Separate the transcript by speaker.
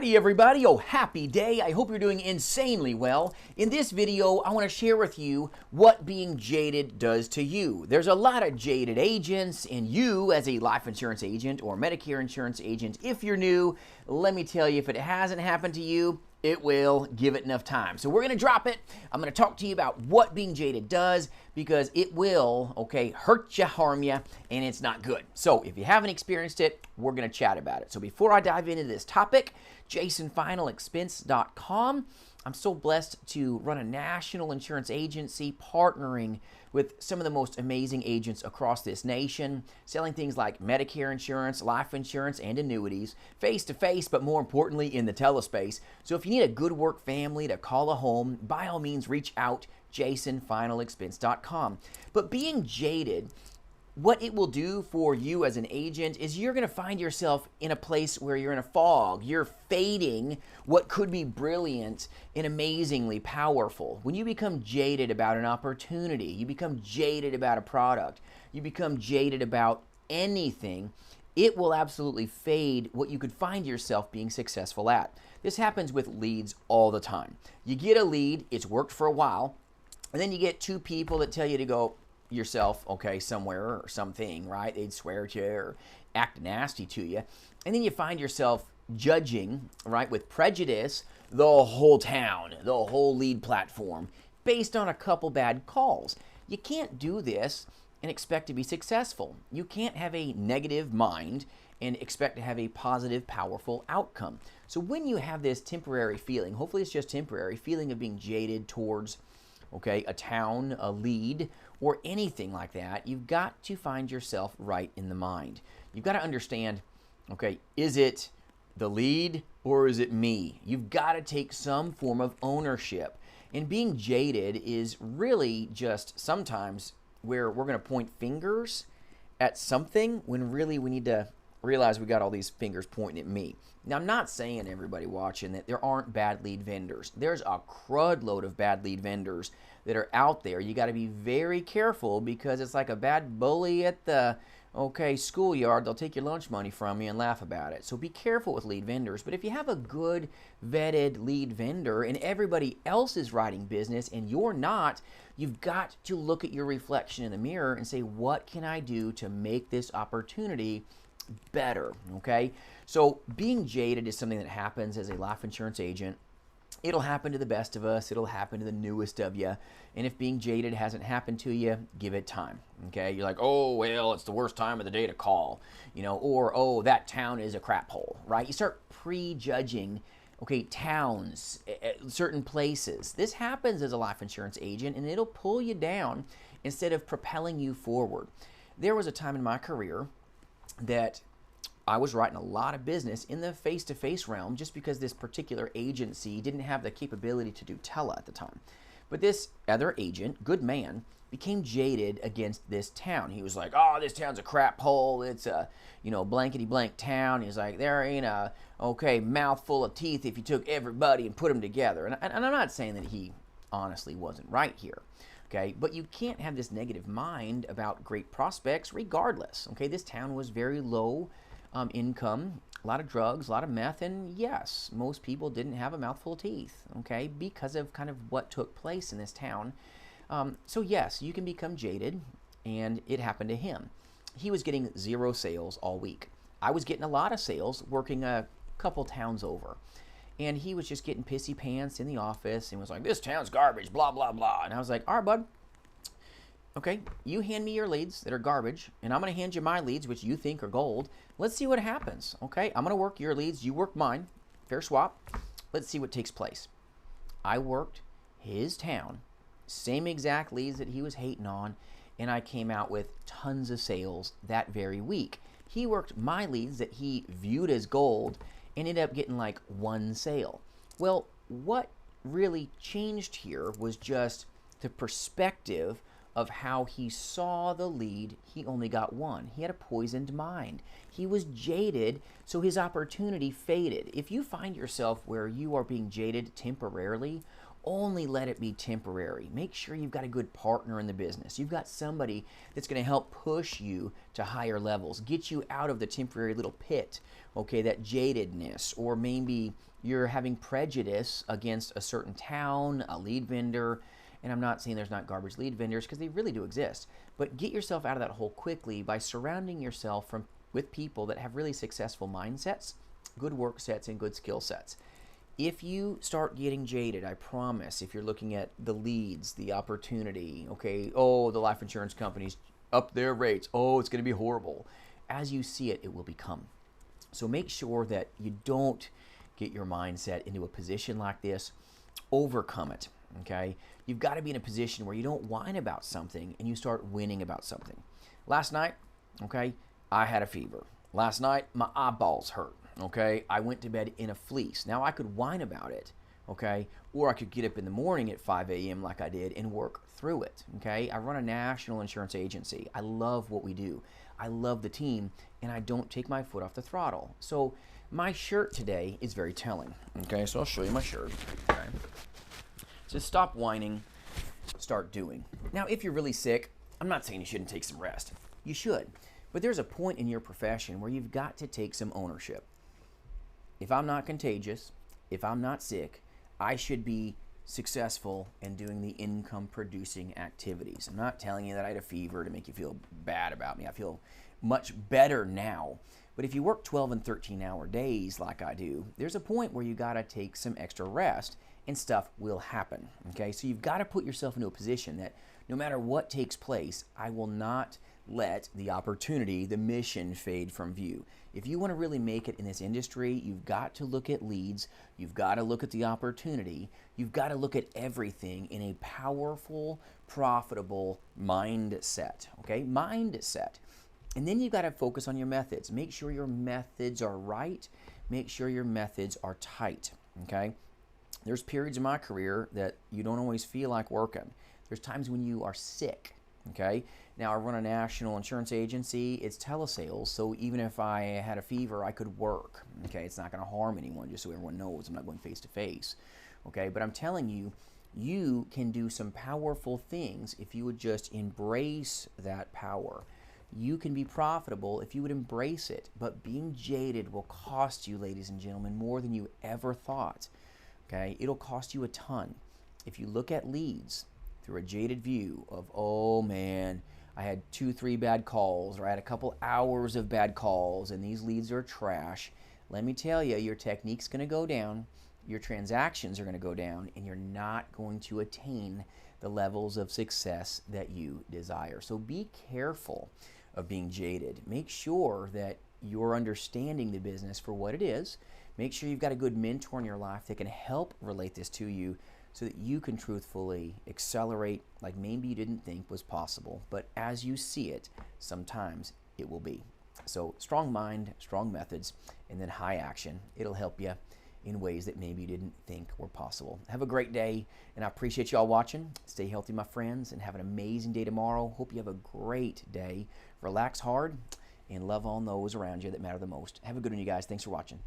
Speaker 1: Howdy everybody, oh happy day. I hope you're doing insanely well. In this video, I want to share with you what being jaded does to you. There's a lot of jaded agents, and you as a life insurance agent or Medicare insurance agent, if you're new, let me tell you, if it hasn't happened to you, it will. Give it enough time. So we're going to drop it. I'm going to talk to you about what being jaded does, because it will, hurt you, harm you, and it's not good. So if you haven't experienced it, we're going to chat about it. So before I dive into this topic, jasonfinalexpense.com. I'm so blessed to run a national insurance agency partnering with some of the most amazing agents across this nation, selling things like Medicare insurance, life insurance, and annuities, face-to-face, but more importantly in the telespace. So if you need a good work family to call a home, by all means reach out, jasonfinalexpense.com. But being jaded, what it will do for you as an agent is you're going to find yourself in a place where you're in a fog. You're fading what could be brilliant and amazingly powerful. When you become jaded about an opportunity, you become jaded about a product, you become jaded about anything, it will absolutely fade what you could find yourself being successful at. This happens with leads all the time. You get a lead, it's worked for a while, and then you get two people that tell you to go yourself, somewhere or something, right? They'd swear at you or act nasty to you. And then you find yourself judging, right, with prejudice, the whole town, the whole lead platform, based on a couple bad calls. You can't do this and expect to be successful. You can't have a negative mind and expect to have a positive, powerful outcome. So when you have this temporary feeling, hopefully it's just temporary, feeling of being jaded towards a town, a lead, or anything like that, you've got to find yourself right in the mind. You've got to understand, is it the lead or is it me? You've got to take some form of ownership. And being jaded is really just sometimes where we're going to point fingers at something when really we need to realize we got all these fingers pointing at me. Now, I'm not saying, everybody watching, that there aren't bad lead vendors. There's a crud load of bad lead vendors that are out there. You got to be very careful, because it's like a bad bully at the schoolyard. They'll take your lunch money from you and laugh about it. So be careful with lead vendors. But if you have a good vetted lead vendor and everybody else is writing business and you're not, you've got to look at your reflection in the mirror and say, what can I do to make this opportunity better? So being jaded is something that happens as a life insurance agent. It'll happen to the best of us. It'll happen to the newest of you. And if being jaded hasn't happened to you, give it time. You're like, oh, well, it's the worst time of the day to call, or, oh, that town is a crap hole, right? You start prejudging, towns, certain places. This happens as a life insurance agent, and it'll pull you down instead of propelling you forward. There was a time in my career that I was writing a lot of business in the face-to-face realm just because this particular agency didn't have the capability to do tele at the time. But this other agent, good man, became jaded against this town. He was like, oh, this town's a crap hole. It's a, blankety blank town. He's like, there ain't a, mouthful of teeth if you took everybody and put them together. And I'm not saying that he honestly wasn't right here. But you can't have this negative mind about great prospects regardless. This town was very low income, a lot of drugs, a lot of meth, and yes, most people didn't have a mouthful of teeth, because of kind of what took place in this town. So yes, you can become jaded, and it happened to him. He was getting 0 sales all week. I was getting a lot of sales working a couple towns over. And he was just getting pissy pants in the office and was like, this town's garbage, blah, blah, blah. And I was like, all right, bud. You hand me your leads that are garbage, and I'm going to hand you my leads, which you think are gold. Let's see what happens, I'm going to work your leads, you work mine. Fair swap. Let's see what takes place. I worked his town, same exact leads that he was hating on, and I came out with tons of sales that very week. He worked my leads that he viewed as gold and ended up getting like 1 sale. Well, what really changed here was just the perspective of how he saw the lead. He only got 1. He had a poisoned mind. He was jaded, so his opportunity faded. If you find yourself where you are being jaded temporarily, only let it be temporary. Make sure you've got a good partner in the business. You've got somebody that's going to help push you to higher levels, get you out of the temporary little pit, that jadedness, or maybe You're having prejudice against a certain town, a lead vendor, and I'm not saying there's not garbage lead vendors because they really do exist. But get yourself out of that hole quickly by surrounding yourself with people that have really successful mindsets, good work sets, and good skill sets. If you start getting jaded, I promise, if you're looking at the leads, the opportunity, okay, oh, the life insurance companies up their rates, oh, it's going to be horrible. As you see it, it will become. So make sure that you don't get your mindset into a position like this. Overcome it, okay? You've got to be in a position where you don't whine about something and you start winning about something. Last night, okay, I had a fever. Last night, my eyeballs hurt. Okay, I went to bed in a fleece. Now I could whine about it, okay, or I could get up in the morning at 5 a.m. like I did and work through it. Okay, I run a national insurance agency. I love what we do. I love the team, and I don't take my foot off the throttle. So my shirt today is very telling. Okay, so I'll show you my shirt. Okay, so stop whining, start doing. Now, if you're really sick, I'm not saying you shouldn't take some rest. You should, but there's a point in your profession where you've got to take some ownership. If I'm not contagious, if I'm not sick, I should be successful in doing the income producing activities. I'm not telling you that I had a fever to make you feel bad about me. I feel much better now. But if you work 12 and 13-hour days like I do, there's a point where you got to take some extra rest and stuff will happen. Okay, so you've got to put yourself into a position that no matter what takes place, I will not let the opportunity, the mission fade from view. If you want to really make it in this industry, you've got to look at leads, you've got to look at the opportunity, you've got to look at everything in a powerful, profitable mindset, okay? Mindset. And then you've got to focus on your methods. Make sure your methods are right. Make sure your methods are tight, okay? There's periods in my career that you don't always feel like working. There's times when you are sick, okay? Now, I run a national insurance agency. It's telesales, so even if I had a fever, I could work, okay? It's not going to harm anyone, just so everyone knows I'm not going face-to-face, okay? But I'm telling you, you can do some powerful things if you would just embrace that power. You can be profitable if you would embrace it, but being jaded will cost you, ladies and gentlemen, more than you ever thought, okay? It'll cost you a ton. If you look at leads through a jaded view of, oh man, I had 2-3 bad calls, or I had a couple hours of bad calls, and these leads are trash, let me tell you, your technique's going to go down, your transactions are going to go down, and you're not going to attain the levels of success that you desire. So be careful of being jaded. Make sure that you're understanding the business for what it is. Make sure you've got a good mentor in your life that can help relate this to you so that you can truthfully accelerate like maybe you didn't think was possible. But as you see it, sometimes it will be. So strong mind, strong methods, and then high action. It'll help you in ways that maybe you didn't think were possible. Have a great day, and I appreciate you all watching. Stay healthy, my friends, and have an amazing day tomorrow. Hope you have a great day. Relax hard and love on those around you that matter the most. Have a good one, you guys. Thanks for watching.